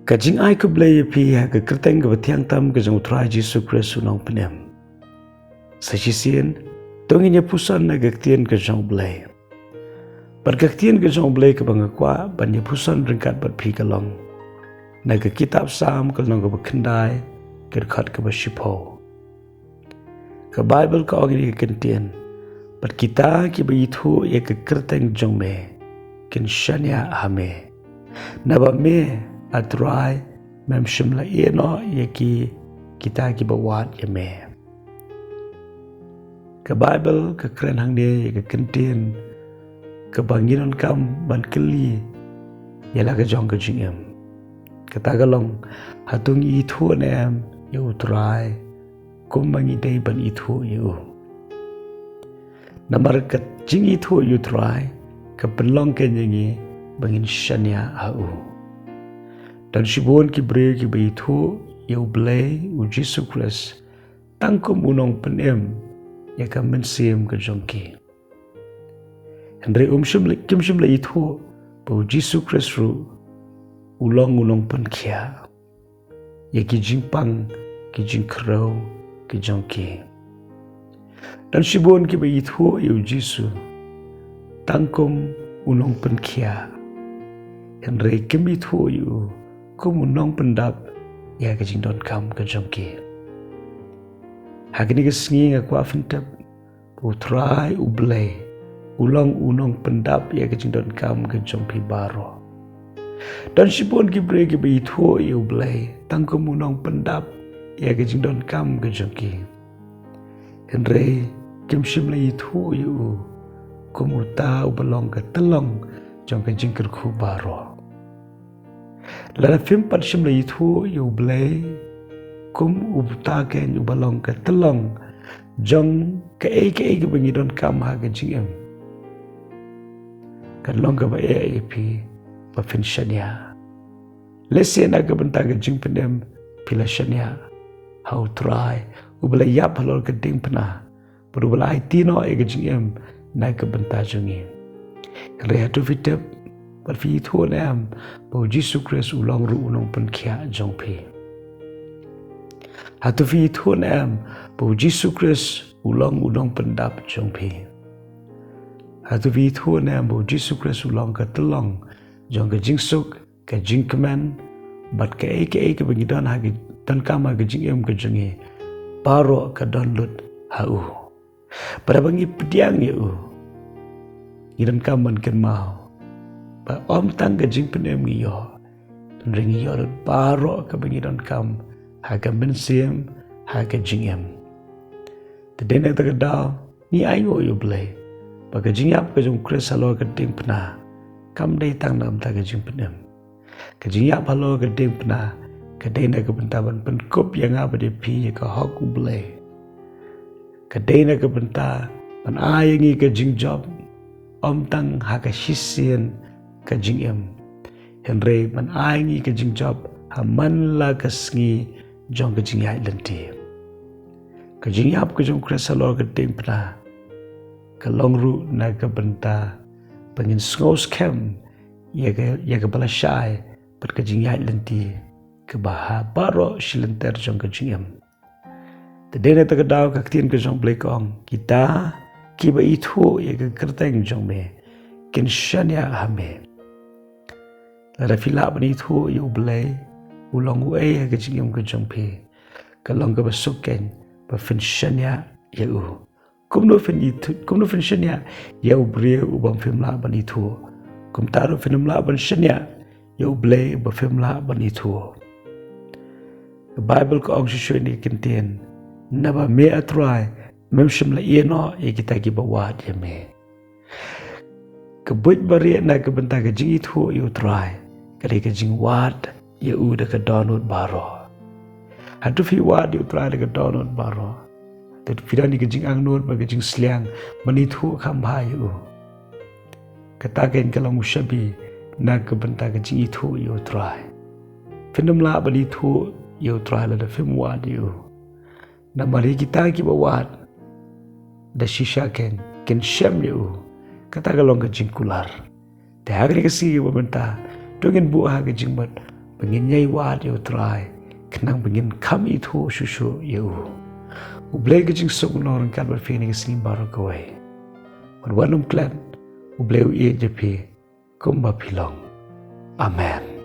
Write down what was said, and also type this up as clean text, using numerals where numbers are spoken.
Kajing ai ku blay pi ha ke kerteng ke betiang tam ke jong trai Jesu Kristus nong penem. Sajisian tonginya pusan na gaktien ke jong blay. Bergaktien ke jong blay ke bangakwa banya pusan ringkat bat pi kalong. Na ke kitab Sam ke nong ke bekendai ke dekat ke basipo. Ke Bible ke ong ini ke kentien. Bat kita ki ithuh ye ke kerteng jong me. Kin Shaniah hame. Naba me atrai mem shimla eno ye ki kita ki bawat ye me. Ke Bible ke keren hang dia ye ke kentien ke banginan kam ban keli ialah ke jong ke jingem. Kata galong hatung ithuh nem ye utrai kum bangi dei ban ithuh ye u. Namar ke jing ithuh ye utrai ke penlong ke nyengi bangin Shaniah au. Dan sibon ki bre ki ithuh ye blay u Jesu Kristus tangkum unong penem ya ka mensim ke jongki. Andre shimla ithuh bu Jesu Kristus ru ulong pen kia. Ya ki jingpang ki jingkrau ki jongki. Dan sibon ki ithuh ye Jesu tangkum unong pen kia. Andre kim ithuh yu kum unong pendap ya ke jing don kam ke jongki. Hagini ke sengi ngakwa fentep putrai ublay ulang unong pendap ya ke jing don kam ke jongpi baro. Dan sipon ki bre ki ithuh ya ublay tangkum unong pendap ya ke jing don kam ke jongki. Henry kim shimla ithuh yu kum uta ubalong ke telong jong ke jing kerku baro. Lada film pat shimla ithuh yu blay kum ubta ken ubalong ke telong jong ke bangi don kam ha ke jingem. Kan long ke ba ap ba fin Shaniah. Lesen aga benta ke jing penem pila Shaniah. How try ubala yap halol ke ding pena. Berubala ai tino ke jingem na ke benta jongi. Rehatu fitep berfi ithuh nam bau Jesu Kristus ulang ru unong pen kia jongpi. Hatu fi ithuh nam bau Jesu Kristus ulang unong pendap jongpi. Hatu fi ithuh nam bau Jesu Kristus ulang ke telong jong ke jingsuk ke jingkemen bat ke bengidan hagi dan kama ke jingem ke jongi paro ke donlut hau. Pada bangi pediang yu idan kaman ken mau. Ba om tang ke jing penem ngiyo. Dan ringi yo dan paro ke bengidan kam haga mensim haga jingem. Tadena tagadaw ni ayo yo blay. Baga jingyap ke jong Kris halo ke ding pena. Kam day tang nam ta ke jing penem. Ke jingyap halo ke ding pena. Kadena ke bentaban penkup yang apa de pi ke hoku blay. Kadena ke benta pan ayangi ke jing job. Om tang haga shisien ke jingem. Henry man ayangi ke jing job haman la ke sengi jong ke jingyai lenti. Ke jingyap ke jong Kris halo ke ding pena. Ke longru na ke benta pengin ngos kem ya ke balasai per ke jingyai lenti ke baha baro silenter jong ke jingem. Tadena tagadaw kaktien ke jong blekong kita kiba ithuh ya ke kerteng jong me kin Shaniah hame. Lada fila ban ithuh yu blay ulong uay ya ke jingem ke jong pi kalong ke basuken ba fin Shaniah ya u. Kum no fin Shaniah ya u bre u bang fimla ban ithuh. Kum taru finimla ban Shaniah ya u blay ba fimla ban ithuh. The Bible ko ong shishoy ni kintien naba me atrai mem shimla eno ye kita ki bawat ye me. Kebuj bari na ke benta ke jing ithuh yu trai kali ke jing wat ye u de ke donut baro. Hatu fi wat yu trai de ke donut baro. Tet fidan ke jing angnur ba ke jing sliang menithuh kam ba yu. Kataken kalau musyabi na ke benta ke jing ithuh yu trai. Finam la ba ithuh yu trai la de fim wat yu. Na mari kita ki bawat da shisha ken shem yu kata galong ke jingkular. Te hagri ke si benta Tungin buah ke jingbat Bengin nyai wad yo try. Kenang bengin kam ithuh susu yo. Ublay ke jingsuk unorang kat berfini kesim baru kawai. Berwanum klan. Ublay uye jepi. Kumba pilong. Amen.